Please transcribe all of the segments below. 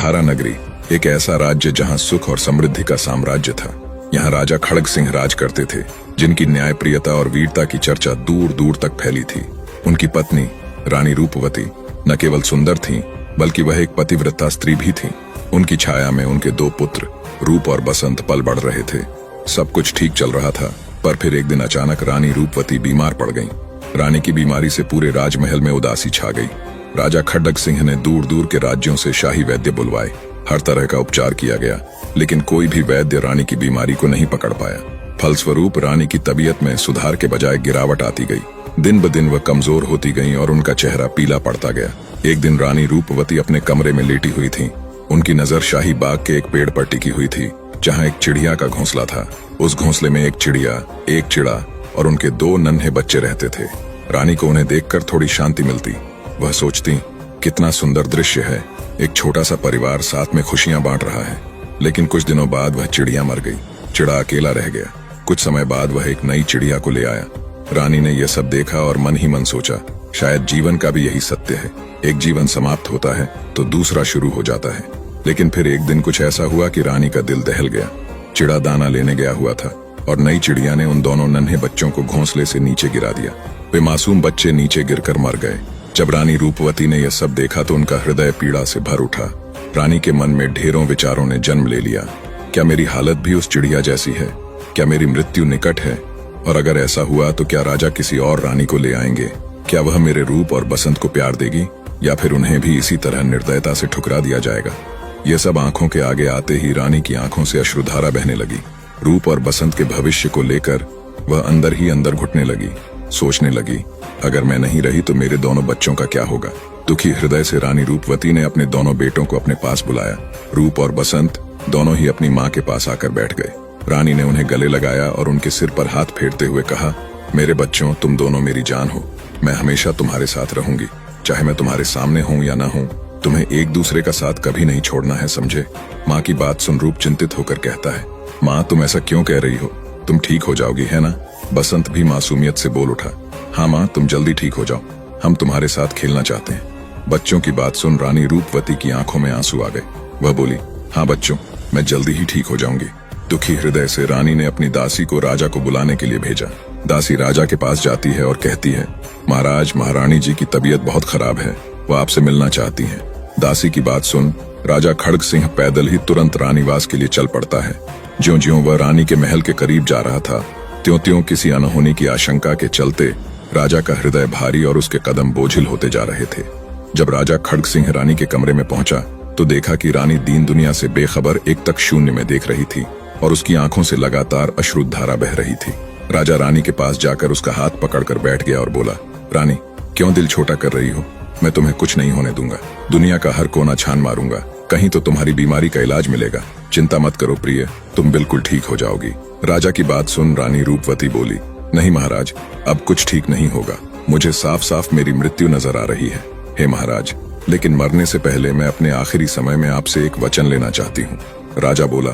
अश्रुधारा नगरी एक ऐसा राज्य जहां सुख और समृद्धि का साम्राज्य था। यहाँ राजा खड़ग सिंह राज करते थे, जिनकी न्यायप्रियता और वीरता की चर्चा दूर दूर तक फैली थी। उनकी पत्नी रानी रूपवती न केवल सुंदर थीं, बल्कि वह एक पतिव्रता स्त्री भी थीं। उनकी छाया में उनके 2 पुत्र रूप और बसंत पल बढ़ रहे थे। सब कुछ ठीक चल रहा था, पर फिर एक दिन अचानक रानी रूपवती बीमार पड़ गईं। रानी की बीमारी से पूरे राजमहल में उदासी छा गई। राजा खड़ग सिंह ने दूर दूर के राज्यों से शाही वैद्य बुलवाए। हर तरह का उपचार किया गया, लेकिन कोई भी वैद्य रानी की बीमारी को नहीं पकड़ पाया। फलस्वरूप रानी की तबीयत में सुधार के बजाय गिरावट आती गई। दिन ब दिन वह कमजोर होती गईं और उनका चेहरा पीला पड़ता गया। एक दिन रानी रूपवती अपने कमरे में लेटी हुई थीं। उनकी नजर शाही बाग के एक पेड़ पर टिकी हुई थी, जहां एक चिड़िया का घोंसला था। उस घोंसले में एक चिड़िया, एक चिड़ा और उनके 2 नन्हे बच्चे रहते थे। रानी को उन्हें देखकर थोड़ी शांति मिलती। वह सोचती, कितना सुंदर दृश्य है, एक छोटा सा परिवार साथ में खुशियां बांट रहा है। लेकिन कुछ दिनों बाद वह चिड़िया मर गई। चिड़ा अकेला रह गया। कुछ समय बाद वह एक नई चिड़िया को ले आया। रानी ने यह सब देखा और मन ही मन सोचा, शायद जीवन का भी यही सत्य है। एक जीवन समाप्त होता है तो दूसरा शुरू हो जाता है। लेकिन फिर एक दिन कुछ ऐसा हुआ कि रानी का दिल दहल गया। चिड़ा दाना लेने गया हुआ था और नई चिड़िया ने उन दोनों नन्हे बच्चों को घोंसले से नीचे गिरा दिया। वे मासूम बच्चे नीचे गिरकर मर गए। जब रानी रूपवती ने यह सब देखा तो उनका हृदय पीड़ा से भर उठा। रानी के मन में ढेरों विचारों ने जन्म ले लिया। क्या मेरी हालत भी उस चिड़िया जैसी है? क्या मेरी मृत्यु निकट है? और अगर ऐसा हुआ तो क्या राजा किसी और रानी को ले आएंगे? क्या वह मेरे रूप और बसंत को प्यार देगी, या फिर उन्हें भी इसी तरह निर्दयता से ठुकरा दिया जाएगा? यह सब आंखों के आगे आते ही रानी की आंखों से अश्रुधारा बहने लगी। रूप और बसंत के भविष्य को लेकर वह अंदर ही अंदर घुटने लगी। सोचने लगी, अगर मैं नहीं रही तो मेरे दोनों बच्चों का क्या होगा? दुखी हृदय से रानी रूपवती ने अपने दोनों बेटों को अपने पास बुलाया। रूप और बसंत दोनों ही अपनी माँ के पास आकर बैठ गए। रानी ने उन्हें गले लगाया और उनके सिर पर हाथ फेरते हुए कहा, मेरे बच्चों, तुम दोनों मेरी जान हो। मैं हमेशा तुम्हारे साथ रहूंगी, चाहे मैं तुम्हारे सामने हूँ या ना हूँ। तुम्हें एक दूसरे का साथ कभी नहीं छोड़ना है, समझे? माँ की बात सुन रूप चिंतित होकर कहता है, माँ तुम ऐसा क्यों कह रही हो? तुम ठीक हो जाओगी, है ना? बसंत भी मासूमियत से बोल उठा, हाँ माँ, तुम जल्दी ठीक हो जाओ, हम तुम्हारे साथ खेलना चाहते हैं। बच्चों की बात सुन रानी रूपवती की आंखों में आंसू आ गए। वह बोली, हाँ बच्चों, मैं जल्दी ही ठीक हो जाऊंगी। दुखी हृदय से रानी ने अपनी दासी को राजा को बुलाने के लिए भेजा। दासी राजा के पास जाती है और कहती है, महाराज, महारानी जी की तबीयत बहुत खराब है, वह आपसे मिलना चाहती हैं। दासी की बात सुन राजा खड़ग सिंह पैदल ही तुरंत रानीवास के लिए चल पड़ता है। ज्यों-ज्यों वह रानी के महल के करीब जा रहा था, त्यों-त्यों किसी अनहोनी की आशंका के चलते राजा का हृदय भारी और उसके कदम बोझिल होते जा रहे थे। जब राजा खड़ग सिंह रानी के कमरे में पहुंचा तो देखा कि रानी दीन दुनिया से बेखबर एक तक शून्य में देख रही थी और उसकी आंखों से लगातार अश्रुधारा बह रही थी। राजा रानी के पास जाकर उसका हाथ पकड़कर बैठ गया और बोला, रानी, क्यों दिल छोटा कर रही हो? मैं तुम्हें कुछ नहीं होने दूंगा। दुनिया का हर कोना छान मारूंगा, कहीं तो तुम्हारी बीमारी का इलाज मिलेगा। चिंता मत करो प्रिय, तुम बिल्कुल ठीक हो जाओगी। राजा की बात सुन रानी रूपवती बोली, नहीं महाराज, अब कुछ ठीक नहीं होगा। मुझे साफ साफ मेरी मृत्यु नजर आ रही है। हे महाराज, लेकिन मरने से पहले मैं अपने आखिरी समय में आपसे एक वचन लेना चाहती हूँ। राजा बोला,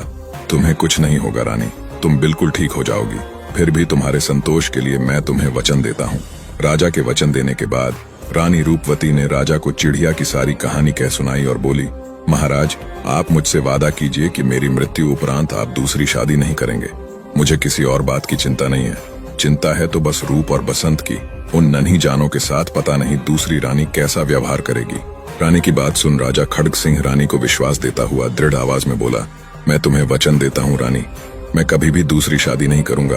तुम्हें कुछ नहीं होगा रानी, तुम बिल्कुल ठीक हो जाओगी। फिर भी तुम्हारे संतोष के लिए मैं तुम्हें वचन देता हूँ। राजा के वचन देने के बाद रानी रूपवती ने राजा को चिड़िया की सारी कहानी कह सुनाई और बोली, महाराज, आप मुझसे वादा कीजिए कि मेरी मृत्यु उपरांत आप दूसरी शादी नहीं करेंगे। मुझे किसी और बात की चिंता नहीं है। चिंता है तो बस रूप और बसंत की। उन नन्ही जानों के साथ पता नहीं दूसरी रानी कैसा व्यवहार करेगी। रानी की बात सुन राजा खड़ग सिंह रानी को विश्वास देता हुआ दृढ़ आवाज में बोला, मैं तुम्हें वचन देता हूँ रानी, मैं कभी भी दूसरी शादी नहीं करूंगा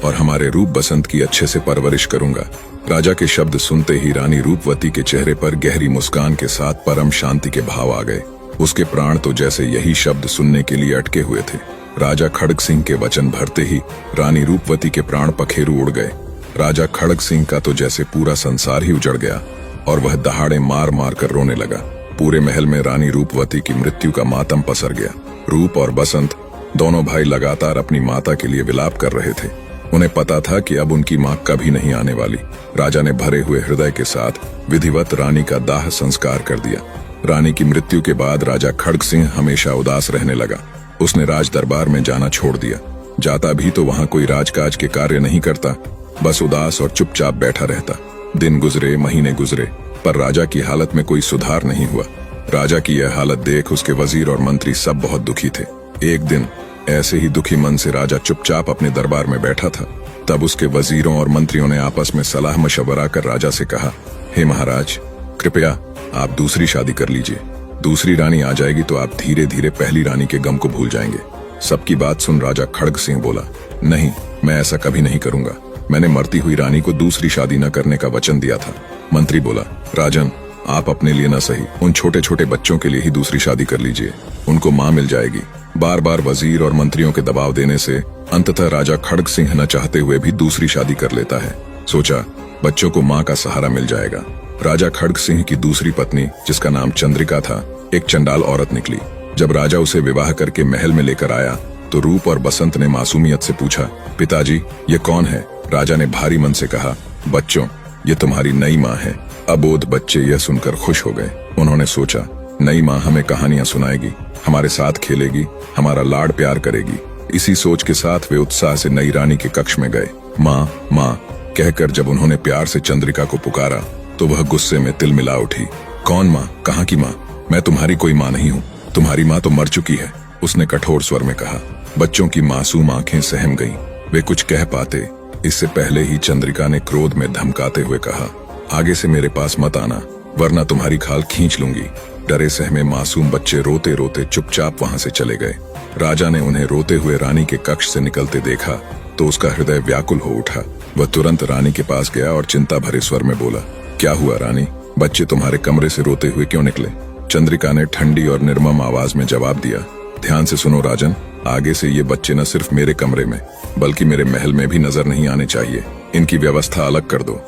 और हमारे रूप बसंत की अच्छे से परवरिश करूंगा। राजा के शब्द सुनते ही रानी रूपवती के चेहरे पर गहरी मुस्कान के साथ परम शांति के भाव आ गए। उसके प्राण तो जैसे यही शब्द सुनने के लिए अटके हुए थे। राजा खड़ग सिंह के वचन भरते ही रानी रूपवती के प्राण पखेरु उड़ गए। राजा खड़ग सिंह का तो जैसे पूरा संसार ही उजड़ गया और वह दहाड़े मार मार कर रोने लगा। पूरे महल में रानी रूपवती की मृत्यु का मातम पसर गया। रूप और बसंत दोनों भाई लगातार अपनी माता के लिए विलाप कर रहे थे। उन्हें पता था कि अब उनकी मां कभी नहीं आने वाली। राजा ने भरे हुए हृदय के साथ विधिवत रानी का दाह संस्कार कर दिया। रानी की मृत्यु के बाद राजा खड़ग सिंह हमेशा उदास रहने लगा। उसने राज दरबार में जाना छोड़ दिया। जाता भी तो वहां कोई राजकाज के कार्य नहीं करता, बस उदास और चुपचाप बैठा रहता। दिन गुजरे, महीने गुजरे, पर राजा की हालत में कोई सुधार नहीं हुआ। राजा की यह हालत देख उसके वजीर और मंत्री सब बहुत दुखी थे। एक दिन ऐसे ही दुखी मन से राजा चुपचाप अपने दरबार में बैठा था। तब उसके वजीरों और मंत्रियों ने आपस में सलाह मशवरा कर राजा से कहा, हे महाराज, कृपया आप दूसरी शादी कर लीजिए। दूसरी रानी आ जाएगी तो आप धीरे धीरे पहली रानी के गम को भूल जाएंगे। सबकी बात सुन राजा खड़ग सिंह बोला, नहीं, मैं ऐसा कभी नहीं करूंगा। मैंने मरती हुई रानी को दूसरी शादी न करने का वचन दिया था। मंत्री बोला, राजन, आप अपने लिए न सही, उन छोटे छोटे बच्चों के लिए ही दूसरी शादी कर लीजिए, उनको माँ मिल जाएगी। बार बार वजीर और मंत्रियों के दबाव देने से अंततः राजा खड़ग सिंह न चाहते हुए भी दूसरी शादी कर लेता है। सोचा, बच्चों को माँ का सहारा मिल जाएगा। राजा खड़ग सिंह की दूसरी पत्नी, जिसका नाम चंद्रिका था, एक चंडाल औरत निकली। जब राजा उसे विवाह करके महल में लेकर आया तो रूप और बसंत ने मासूमियत से पूछा, पिताजी, ये कौन है? राजा ने भारी मन से कहा, बच्चों, ये तुम्हारी नई माँ है। अबोध बच्चे यह सुनकर खुश हो गए। उन्होंने सोचा, नई माँ हमें कहानियां सुनाएगी, हमारे साथ खेलेगी, हमारा लाड प्यार करेगी। इसी सोच के साथ वे उत्साह से नई रानी के कक्ष में गए। माँ माँ कहकर जब उन्होंने प्यार से चंद्रिका को पुकारा तो वह गुस्से में तिलमिला उठी। कौन माँ? कहाँ की माँ? मैं तुम्हारी कोई माँ नहीं हूँ, तुम्हारी माँ तो मर चुकी है, उसने कठोर स्वर में कहा। बच्चों की मासूम आंखें सहम गईं। वे कुछ कह पाते इससे पहले ही चंद्रिका ने क्रोध में धमकाते हुए कहा, आगे से मेरे पास मत आना, वरना तुम्हारी खाल खींच लूंगी। डरे सहमे मासूम बच्चे रोते रोते चुपचाप वहां से चले गए। राजा ने उन्हें रोते हुए रानी के कक्ष से निकलते देखा तो उसका हृदय व्याकुल हो उठा। वह तुरंत रानी के पास गया और चिंता भरे स्वर में बोला, क्या हुआ रानी? बच्चे तुम्हारे कमरे से रोते हुए क्यों निकले? चंद्रिका ने ठंडी और निर्मम आवाज में जवाब दिया, ध्यान से सुनो राजन, आगे से ये बच्चे न सिर्फ मेरे कमरे में बल्कि मेरे महल में भी नजर नहीं आने चाहिए। इनकी व्यवस्था अलग कर दो।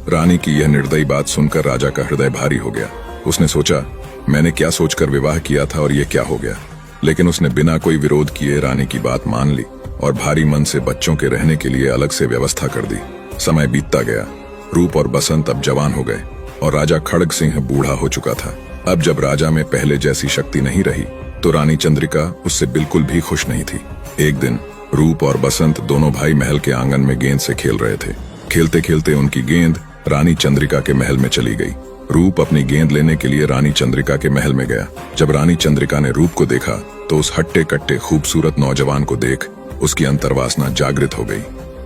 रानी की यह निर्दयी बात सुनकर राजा का हृदय भारी हो गया। उसने सोचा, मैंने क्या सोचकर विवाह किया था और ये क्या हो गया? लेकिन उसने बिना कोई विरोध किए रानी की बात मान ली और भारी मन से बच्चों के रहने के लिए अलग से व्यवस्था कर दी। समय बीतता गया। रूप और बसंत अब जवान हो गए और राजा खड़ग सिंह बूढ़ा हो चुका था। अब जब राजा में पहले जैसी शक्ति नहीं रही तो रानी चंद्रिका उससे बिल्कुल भी खुश नहीं थी। एक दिन रूप और बसंत दोनों भाई महल के आंगन में गेंद से खेल रहे थे। खेलते खेलते उनकी गेंद रानी चंद्रिका के महल में चली गई। रूप अपनी गेंद लेने के लिए रानी चंद्रिका के महल में गया। जब रानी चंद्रिका ने रूप को देखा तो उस हट्टे कट्टे खूबसूरत नौजवान को देख उसकी अंतर्वासना जागृत हो गई।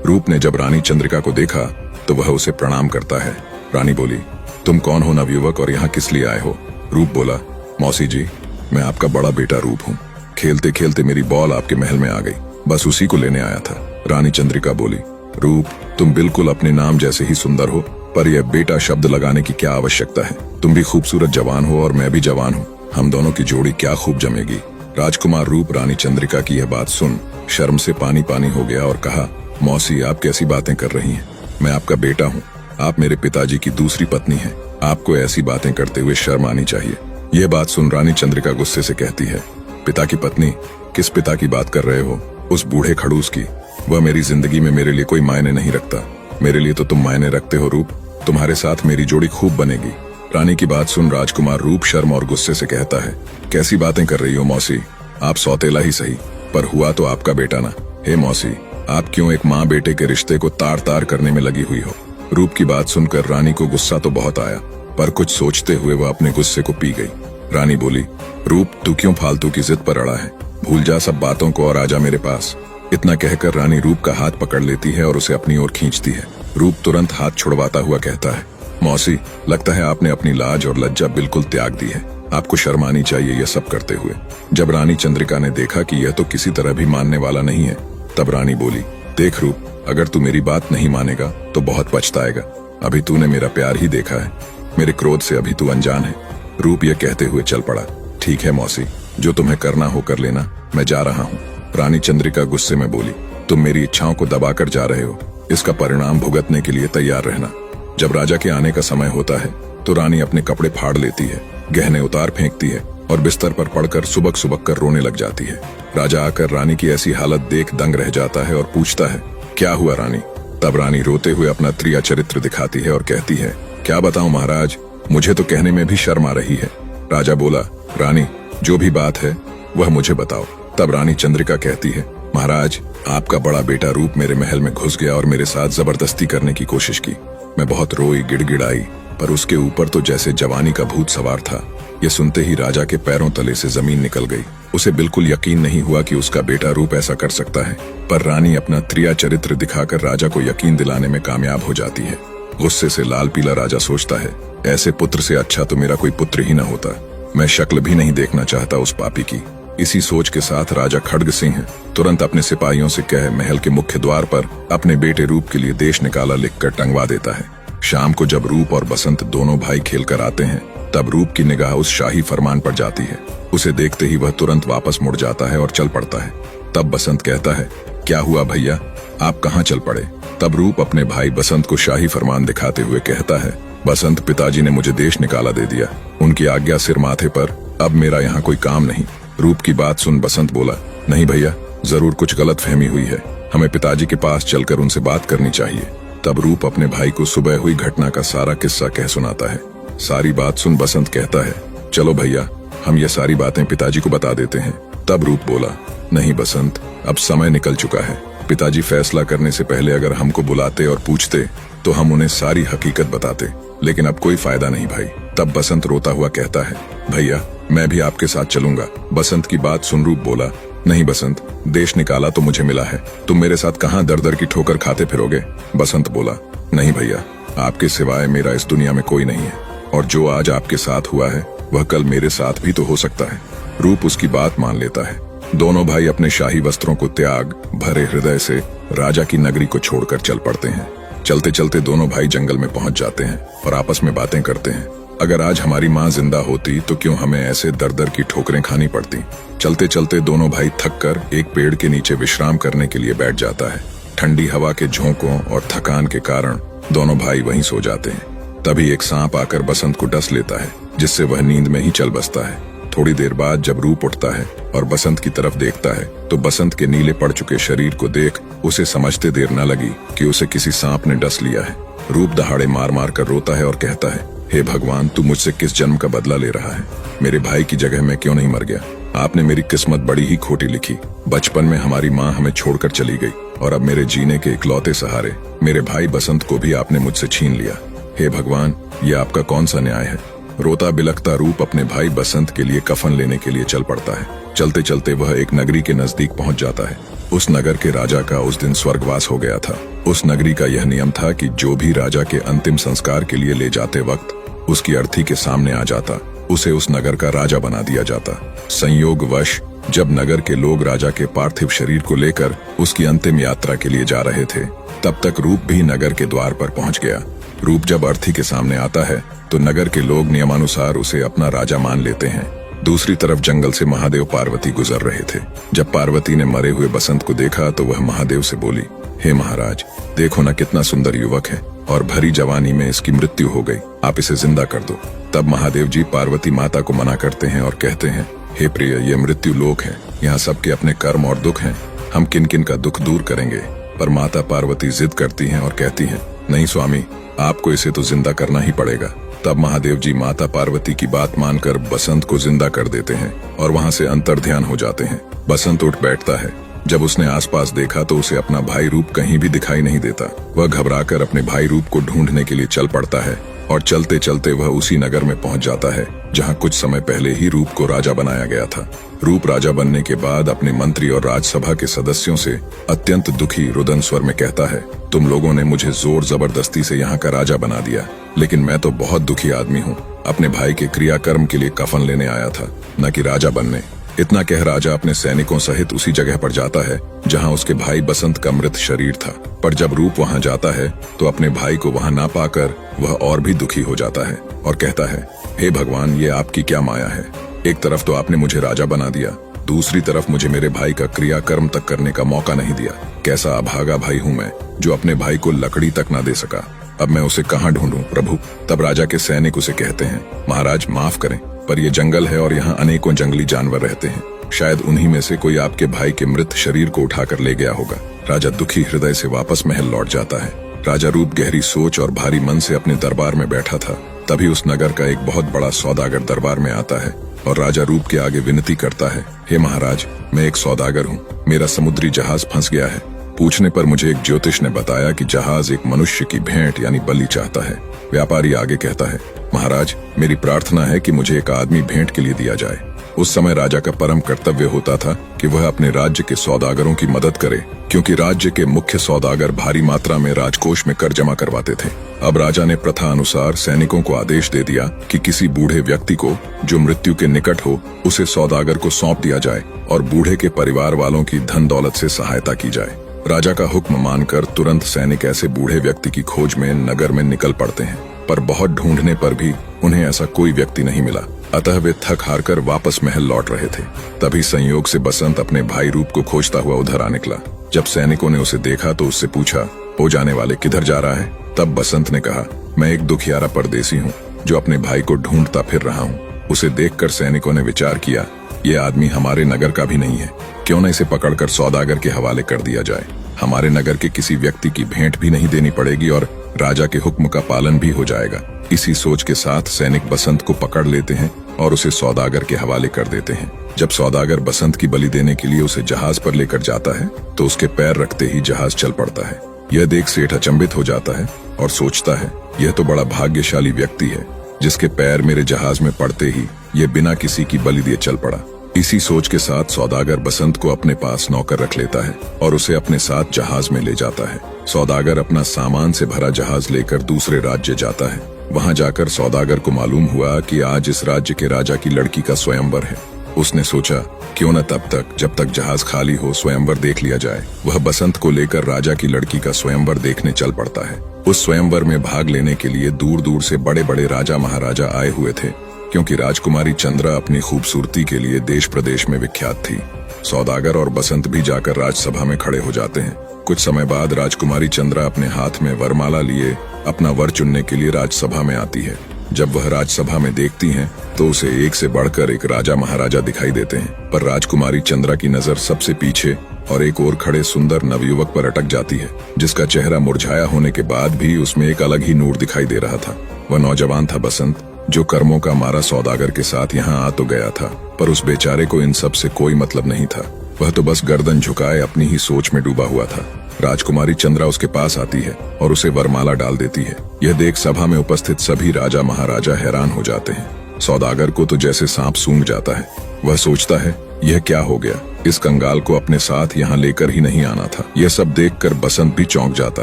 रूप ने जब रानी चंद्रिका को देखा तो वह उसे प्रणाम करता है। रानी बोली, तुम कौन हो नवयुवक और यहाँ किस लिए आए हो? रूप बोला, मौसी जी, मैं आपका बड़ा बेटा रूप हूँ। खेलते खेलते मेरी बॉल आपके महल में आ गई, बस उसी को लेने आया था। रानी चंद्रिका बोली, रूप, तुम बिल्कुल अपने नाम जैसे ही सुंदर हो, पर यह बेटा शब्द लगाने की क्या आवश्यकता है? तुम भी खूबसूरत जवान हो और मैं भी जवान हूँ, हम दोनों की जोड़ी क्या खूब जमेगी। राजकुमार रूप रानी चंद्रिका की यह बात सुन शर्म से पानी पानी हो गया और कहा, मौसी, आप कैसी बातें कर रही हैं? मैं आपका बेटा हूँ, आप मेरे पिताजी की दूसरी पत्नी हैं, आपको ऐसी बातें करते हुए शर्म आनी चाहिए। यह बात सुन रानी चंद्रिका गुस्से से कहती है, पिता की पत्नी? किस पिता की बात कर रहे हो? उस बूढ़े खड़ूस की। वह मेरी जिंदगी में मेरे लिए कोई मायने नहीं रखता। मेरे लिए तो तुम मायने रखते हो रूप, तुम्हारे साथ मेरी जोड़ी खूब बनेगी। रानी की बात सुन राजकुमार रूप शर्म और गुस्से से कहता है, कैसी बातें कर रही हो मौसी? आप सौतेला ही सही, पर हुआ तो आपका बेटा ना। हे मौसी, आप क्यों एक माँ बेटे के रिश्ते को तार तार करने में लगी हुई हो? रूप की बात सुनकर रानी को गुस्सा तो बहुत आया, पर कुछ सोचते हुए वह अपने गुस्से को पी गई। रानी बोली, रूप, तू क्यों फालतू की जिद पर अड़ा है? भूल जा सब बातों को और आजा मेरे पास। इतना कहकर रानी रूप का हाथ पकड़ लेती है और उसे अपनी ओर खींचती है। रूप तुरंत हाथ छुड़वाता हुआ कहता है, मौसी, लगता है आपने अपनी लाज और लज्जा बिल्कुल त्याग दी है। आपको शर्म आनी चाहिए यह सब करते हुए। जब रानी चंद्रिका ने देखा कि यह तो किसी तरह भी मानने वाला नहीं है, तब रानी बोली, देख रूप, अगर तू मेरी बात नहीं मानेगा तो बहुत पछताएगा। अभी तूने मेरा प्यार ही देखा है, मेरे क्रोध से अभी तू अनजान है। रूप यह कहते हुए चल पड़ा। ठीक है मौसी, जो तुम्हें करना हो कर लेना, मैं जा रहा हूँ। रानी चंद्रिका गुस्से में बोली, तुम मेरी इच्छाओं को दबाकर जा रहे हो, इसका परिणाम भुगतने के लिए तैयार रहना। जब राजा के आने का समय होता है तो रानी अपने कपड़े फाड़ लेती है, गहने उतार फेंकती है और बिस्तर पर पड़कर सुबक सुबक कर रोने लग जाती है। राजा आकर रानी की ऐसी हालत देख दंग रह जाता है और पूछता है, क्या हुआ रानी? तब रानी रोते हुए अपना त्रिया चरित्र दिखाती है और कहती है, क्या बताऊं महाराज, मुझे तो कहने में भी शर्म आ रही है। राजा बोला, रानी, जो भी बात है वह मुझे बताओ। तब रानी चंद्रिका कहती है, महाराज, आपका बड़ा बेटा रूप मेरे महल में घुस गया और मेरे साथ जबरदस्ती करने की कोशिश की। मैं बहुत रोई, गिड़गिड़ाई, पर उसके ऊपर तो जैसे जवानी का भूत सवार था। ये सुनते ही राजा के पैरों तले से जमीन निकल गई। उसे बिल्कुल यकीन नहीं हुआ कि उसका बेटा रूप ऐसा कर सकता है, पर रानी अपना त्रिया चरित्र दिखाकर राजा को यकीन दिलाने में कामयाब हो जाती है। गुस्से से लाल पीला राजा सोचता है, ऐसे पुत्र से अच्छा तो मेरा कोई पुत्र ही न होता। मैं शक्ल भी नहीं देखना चाहता उस पापी की। इसी सोच के साथ राजा खड्ग सिंह तुरंत अपने सिपाहियों से कह महल के मुख्य द्वार पर अपने बेटे रूप के लिए देश निकाला लिखकर टंगवा देता है। शाम को जब रूप और बसंत दोनों भाई खेलकर आते हैं, तब रूप की निगाह उस शाही फरमान पर जाती है। उसे देखते ही वह तुरंत वापस मुड़ जाता है और चल पड़ता है। तब बसंत कहता है, क्या हुआ भैया, आप कहाँ चल पड़े? तब रूप अपने भाई बसंत को शाही फरमान दिखाते हुए कहता है, बसंत, पिताजी ने मुझे देश निकाला दे दिया, उनकी आज्ञा सिर माथे पर, अब मेरा यहाँ कोई काम नहीं। रूप की बात सुन बसंत बोला, नहीं भैया, जरूर कुछ गलत फहमी हुई है, हमें पिताजी के पास चलकर उनसे बात करनी चाहिए। तब रूप अपने भाई को सुबह हुई घटना का सारा किस्सा कह सुनाता है। सारी बात सुन बसंत कहता है, चलो भैया, हम ये सारी बातें पिताजी को बता देते हैं। तब रूप बोला, नहीं बसंत, अब समय निकल चुका है। पिताजी फैसला करने से पहले अगर हमको बुलाते और पूछते तो हम उन्हें सारी हकीकत बताते, लेकिन अब कोई फायदा नहीं भाई। तब बसंत रोता हुआ कहता है, भैया, मैं भी आपके साथ चलूंगा। बसंत की बात सुन रूप बोला, नहीं बसंत, देश निकाला तो मुझे मिला है, तुम मेरे साथ कहाँ दर दर की ठोकर खाते फिरोगे? बसंत बोला, नहीं भैया, आपके सिवाय मेरा इस दुनिया में कोई नहीं है, और जो आज आपके साथ हुआ है वह कल मेरे साथ भी तो हो सकता है। रूप उसकी बात मान लेता है। दोनों भाई अपने शाही वस्त्रों को त्याग भरे हृदय से राजा की नगरी को छोड़कर चल पड़ते हैं। चलते चलते दोनों भाई जंगल में पहुंच जाते हैं और आपस में बातें करते हैं। अगर आज हमारी माँ जिंदा होती तो क्यों हमें ऐसे दर दर की ठोकरें खानी पड़ती। चलते चलते दोनों भाई थक कर एक पेड़ के नीचे विश्राम करने के लिए बैठ जाता है। ठंडी हवा के झोंकों और थकान के कारण दोनों भाई वहीं सो जाते हैं। तभी एक सांप आकर बसंत को डस लेता है, जिससे वह नींद में ही चल बसता है। थोड़ी देर बाद जब रूप उठता है और बसंत की तरफ देखता है तो बसंत के नीले पड़ चुके शरीर को देख उसे समझते देर न लगी कि उसे किसी सांप ने डस लिया है। रूप दहाड़े मार मार कर रोता है और कहता है, हे भगवान, तू मुझसे किस जन्म का बदला ले रहा है? मेरे भाई की जगह मैं क्यों नहीं मर गया? आपने मेरी किस्मत बड़ी ही खोटी लिखी। बचपन में हमारी माँ हमें छोड़कर चली गई और अब मेरे जीने के इकलौते सहारे मेरे भाई बसंत को भी आपने मुझसे छीन लिया। हे भगवान, ये आपका कौन सा न्याय है? रोता बिलखता रूप अपने भाई बसंत के लिए कफन लेने के लिए चल पड़ता है। चलते चलते वह एक नगरी के नजदीक पहुंच जाता है। उस नगर के राजा का उस दिन स्वर्गवास हो गया था। उस नगरी का यह नियम था कि जो भी राजा के अंतिम संस्कार के लिए ले जाते वक्त उसकी अर्थी के सामने आ जाता, उसे उस नगर का राजा बना दिया जाता। संयोगवश जब नगर के लोग राजा के पार्थिव शरीर को लेकर उसकी अंतिम यात्रा के लिए जा रहे थे, तब तक रूप भी नगर के द्वार पर पहुंच गया। रूप जब अर्थी के सामने आता है तो नगर के लोग नियमानुसार उसे अपना राजा मान लेते हैं। दूसरी तरफ जंगल से महादेव पार्वती गुजर रहे थे। जब पार्वती ने मरे हुए बसंत को देखा तो वह महादेव से बोली, हे महाराज, देखो न कितना सुंदर युवक है और भरी जवानी में इसकी मृत्यु हो गई, आप इसे जिंदा कर दो। तब महादेव जी पार्वती माता को मना करते हैं और कहते हैं, हे प्रिय, ये मृत्यु लोक है, यहाँ सबके अपने कर्म और दुख हैं, हम किन किन का दुख दूर करेंगे। पर माता पार्वती जिद करती हैं और कहती हैं, नहीं स्वामी, आपको इसे तो जिंदा करना ही पड़ेगा। तब महादेव जी माता पार्वती की बात मानकर बसंत को जिंदा कर देते हैं और वहाँ से अंतर्ध्यान हो जाते हैं। बसंत उठ बैठता है। जब उसने आसपास देखा तो उसे अपना भाई रूप कहीं भी दिखाई नहीं देता। वह घबराकर अपने भाई रूप को ढूंढने के लिए चल पड़ता है और चलते चलते वह उसी नगर में पहुंच जाता है जहां कुछ समय पहले ही रूप को राजा बनाया गया था। रूप राजा बनने के बाद अपने मंत्री और राज्यसभा के सदस्यों से अत्यंत दुखी रुदन स्वर में कहता है, तुम लोगों ने मुझे जोर जबरदस्ती से यहाँ का राजा बना दिया, लेकिन मैं तो बहुत दुखी आदमी हूँ। अपने भाई के क्रियाकर्म के लिए कफन लेने आया था, न कि राजा बनने। इतना कह राजा अपने सैनिकों सहित उसी जगह पर जाता है जहां उसके भाई बसंत का मृत शरीर था। पर जब रूप वहां जाता है तो अपने भाई को वहां ना पाकर वह और भी दुखी हो जाता है और कहता है, हे भगवान, ये आपकी क्या माया है? एक तरफ तो आपने मुझे राजा बना दिया, दूसरी तरफ मुझे मेरे भाई का क्रियाकर्म तक करने का मौका नहीं दिया। कैसा अभागा भाई हूँ मैं, जो अपने भाई को लकड़ी तक ना दे सका। अब मैं उसे कहाँ ढूंढूं प्रभु? तब राजा के सैनिक उसे कहते हैं, महाराज माफ करें, पर यह जंगल है और यहाँ अनेकों जंगली जानवर रहते हैं, शायद उन्हीं में से कोई आपके भाई के मृत शरीर को उठाकर ले गया होगा। राजा दुखी हृदय से वापस महल लौट जाता है। राजा रूप गहरी सोच और भारी मन से अपने दरबार में बैठा था। तभी उस नगर का एक बहुत बड़ा सौदागर दरबार में आता है और राजा रूप के आगे विनती करता है, हे महाराज, मैं एक सौदागर हूँ, मेरा समुद्री जहाज फंस गया है, पूछने पर मुझे एक ज्योतिष ने बताया कि जहाज एक मनुष्य की भेंट यानी बलि चाहता है। व्यापारी आगे कहता है, महाराज, मेरी प्रार्थना है कि मुझे एक आदमी भेंट के लिए दिया जाए। उस समय राजा का परम कर्तव्य होता था कि वह अपने राज्य के सौदागरों की मदद करे, क्योंकि राज्य के मुख्य सौदागर भारी मात्रा में राजकोष में कर जमा करवाते थे। अब राजा ने प्रथा अनुसार सैनिकों को आदेश दे दिया कि किसी बूढ़े व्यक्ति को जो मृत्यु के निकट हो उसे सौदागर को सौंप दिया जाए और बूढ़े के परिवार वालों की धन दौलत से सहायता की जाए। राजा का हुक्म मानकर तुरंत सैनिक ऐसे बूढ़े व्यक्ति की खोज में नगर में निकल पड़ते हैं, पर बहुत ढूंढने पर भी उन्हें ऐसा कोई व्यक्ति नहीं मिला। अतः वे थक हार कर वापस महल लौट रहे थे। तभी संयोग से बसंत अपने भाई रूप को खोजता हुआ उधर आ निकला। जब सैनिकों ने उसे देखा तो उससे पूछा, हो जाने वाले किधर जा रहा है? तब बसंत ने कहा, मैं एक दुखियारा परदेसी हूँ जो अपने भाई को ढूंढता फिर रहा हूँ। उसे देखकर सैनिकों ने विचार किया, ये आदमी हमारे नगर का भी नहीं है, क्यों न इसे पकड़कर सौदागर के हवाले कर दिया जाए। हमारे नगर के किसी व्यक्ति की भेंट भी नहीं देनी पड़ेगी और राजा के हुक्म का पालन भी हो जाएगा। इसी सोच के साथ सैनिक बसंत को पकड़ लेते हैं और उसे सौदागर के हवाले कर देते हैं। जब सौदागर बसंत की बलि देने के लिए उसे जहाज पर लेकर जाता है तो उसके पैर रखते ही जहाज चल पड़ता है। यह देख सेठ अचंभित हो जाता है और सोचता है, यह तो बड़ा भाग्यशाली व्यक्ति है जिसके पैर मेरे जहाज में पड़ते ही ये बिना किसी की बलि दिए चल पड़ा। इसी सोच के साथ सौदागर बसंत को अपने पास नौकर रख लेता है और उसे अपने साथ जहाज में ले जाता है। सौदागर अपना सामान से भरा जहाज लेकर दूसरे राज्य जाता है। वहां जाकर सौदागर को मालूम हुआ कि आज इस राज्य के राजा की लड़की का स्वयंवर है। उसने सोचा, क्यों न तब तक जब तक जहाज खाली हो स्वयंवर देख लिया जाए। वह बसंत को लेकर राजा की लड़की का स्वयंवर देखने चल पड़ता है। उस स्वयंवर में भाग लेने के लिए दूर दूर से बड़े बड़े राजा महाराजा आए हुए थे, क्योंकि राजकुमारी चंद्रा अपनी खूबसूरती के लिए देश प्रदेश में विख्यात थी। सौदागर और बसंत भी जाकर राजसभा में खड़े हो जाते हैं। कुछ समय बाद राजकुमारी चंद्रा अपने हाथ में वरमाला लिए अपना वर चुनने के लिए राजसभा में आती है। जब वह राजसभा में देखती हैं तो उसे एक से बढ़कर एक राजा महाराजा दिखाई देते हैं, पर राजकुमारी चंद्रा की नजर सबसे पीछे और एक और खड़े सुंदर नवयुवक पर अटक जाती है, जिसका चेहरा मुरझाया होने के बाद भी उसमें एक अलग ही नूर दिखाई दे रहा था। वह नौजवान था बसंत, जो कर्मों का मारा सौदागर के साथ यहाँ आ तो गया था, पर उस बेचारे को इन सब से कोई मतलब नहीं था। वह तो बस गर्दन झुकाए अपनी ही सोच में डूबा हुआ था। राजकुमारी चंद्रा उसके पास आती है और उसे वरमाला डाल देती है। यह देख सभा में उपस्थित सभी राजा महाराजा हैरान हो जाते हैं। सौदागर को तो जैसे सांप सूंघ जाता है। वह सोचता है, यह क्या हो गया? इस कंगाल को अपने साथ यहाँ लेकर ही नहीं आना था। यह सब देखकर बसंत भी चौंक जाता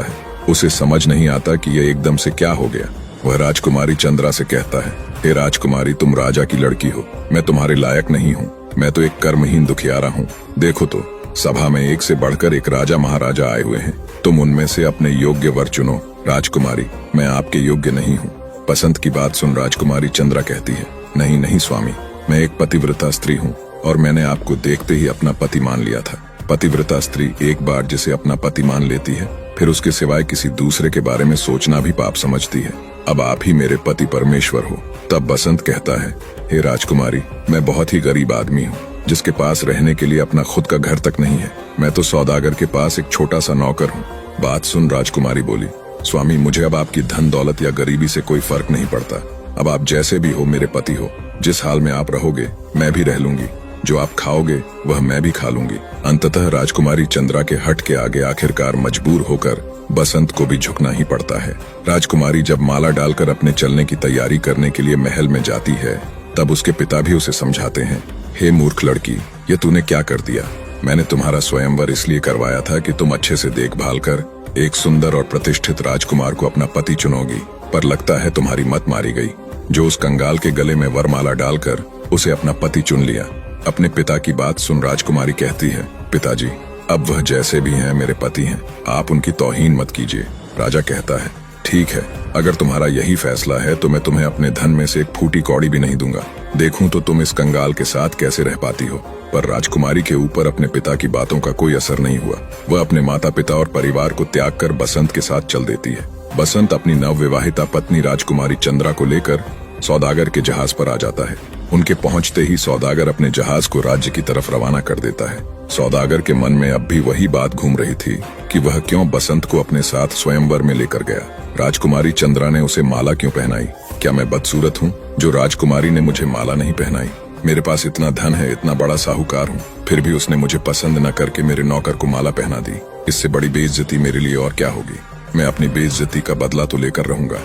है। उसे समझ नहीं आता कि यह एकदम से क्या हो गया। वह राजकुमारी चंद्रा से कहता है, हे राजकुमारी, तुम राजा की लड़की हो, मैं तुम्हारे लायक नहीं हूँ। मैं तो एक कर्महीन दुखियारा हूँ। देखो तो सभा में एक से बढ़कर एक राजा महाराजा आए हुए हैं। तुम उनमें से अपने योग्य वर चुनो। राजकुमारी, मैं आपके योग्य नहीं हूँ। बसंत की बात सुन राजकुमारी चंद्रा कहती है, नहीं नहीं स्वामी, मैं एक पतिव्रता स्त्री हूँ और मैंने आपको देखते ही अपना पति मान लिया था। पतिव्रता स्त्री एक बार जिसे अपना पति मान लेती है फिर उसके सिवाय किसी दूसरे के बारे में सोचना भी पाप समझती है। अब आप ही मेरे पति परमेश्वर हो। तब बसंत कहता है, हे राजकुमारी, मैं बहुत ही गरीब आदमी हूँ जिसके पास रहने के लिए अपना खुद का घर तक नहीं है। मैं तो सौदागर के पास एक छोटा सा नौकर हूँ। बात सुन राजकुमारी बोली, स्वामी, मुझे अब आपकी धन दौलत या गरीबी से कोई फर्क नहीं पड़ता। अब आप जैसे भी हो मेरे पति हो। जिस हाल में आप रहोगे मैं भी रह लूंगी। जो आप खाओगे वह मैं भी खा लूंगी। अंततः राजकुमारी चंद्रा के हट के आगे आखिरकार मजबूर होकर बसंत को भी झुकना ही पड़ता है। राजकुमारी जब माला डालकर अपने चलने की तैयारी करने के लिए महल में जाती है तब उसके पिता भी उसे समझाते हैं, हे मूर्ख लड़की, ये तूने क्या कर दिया? मैंने तुम्हारा स्वयंवर इसलिए करवाया था कि तुम अच्छे से देखभाल कर एक सुंदर और प्रतिष्ठित राजकुमार को अपना पति चुनोगी, पर लगता है तुम्हारी मत मारी गई, जो उस कंगाल के गले में वरमाला डालकर उसे अपना पति चुन लिया। अपने पिता की बात सुन राजकुमारी कहती है, पिताजी, अब वह जैसे भी हैं मेरे पति हैं, आप उनकी तौहीन मत कीजिए। राजा कहता है, ठीक है, अगर तुम्हारा यही फैसला है तो मैं तुम्हें अपने धन में से एक फूटी कौड़ी भी नहीं दूंगा। देखूं तो तुम इस कंगाल के साथ कैसे रह पाती हो। पर राजकुमारी के ऊपर अपने पिता की बातों का कोई असर नहीं हुआ। वह अपने माता पिता और परिवार को त्याग कर बसंत के साथ चल देती है। बसंत अपनी नवविवाहिता पत्नी राजकुमारी चंद्रा को लेकर सौदागर के जहाज पर आ जाता है। उनके पहुंचते ही सौदागर अपने जहाज को राज्य की तरफ रवाना कर देता है। सौदागर के मन में अब भी वही बात घूम रही थी कि वह क्यों बसंत को अपने साथ स्वयंवर में लेकर गया। राजकुमारी चंद्रा ने उसे माला क्यों पहनाई? क्या मैं बदसूरत हूँ जो राजकुमारी ने मुझे माला नहीं पहनाई? मेरे पास इतना धन है, इतना बड़ा साहूकार हूँ, फिर भी उसने मुझे पसंद न करके मेरे नौकर को माला पहना दी। इससे बड़ी बेइज्जती मेरे लिए और क्या होगी। मैं अपनी बेइज्जती का बदला तो लेकर रहूंगा।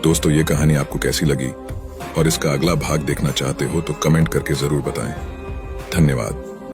दोस्तों, ये कहानी आपको कैसी लगी और इसका अगला भाग देखना चाहते हो तो कमेंट करके जरूर बताएं। धन्यवाद।